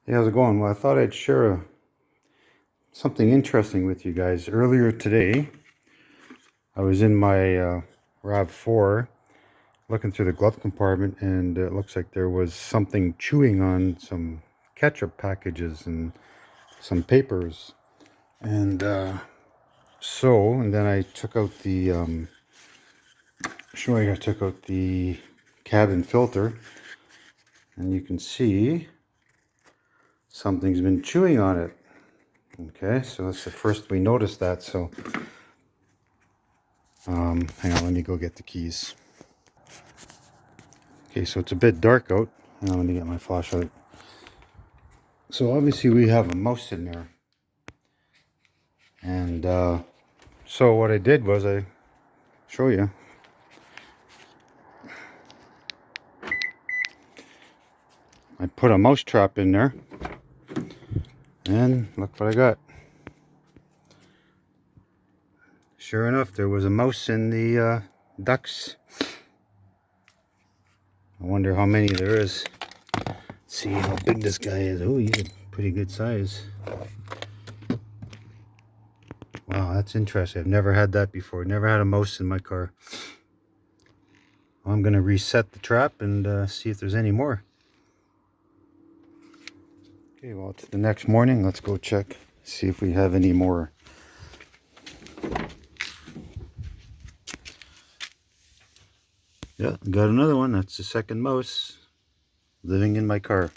Hey, how's it going? Well, I thought I'd share something interesting with you guys. Earlier today, I was in my RAV4 looking through the glove compartment, and it looks like there was something chewing on some ketchup packages and some papers. And then I took out I took out the cabin filter, and you can see something's been chewing on it. Okay, so that's the first we noticed that. So hang on, let me go get the keys. Okay, so it's a bit dark out. Hang on, let me get my flashlight. So obviously we have a mouse in there. And so what I did was I show you. I put a mouse trap in there. And look what I got. Sure enough, there was a mouse in the ducks. I wonder how many there is. Let's see how big this guy is. Oh, he's a pretty good size. Wow, that's interesting. I've never had that before. Never had a mouse in my car. I'm going to reset the trap and see if there's any more. Okay, well, it's the next morning. Let's go check, see if we have any more. Yeah, got another one. That's the second mouse living in my car.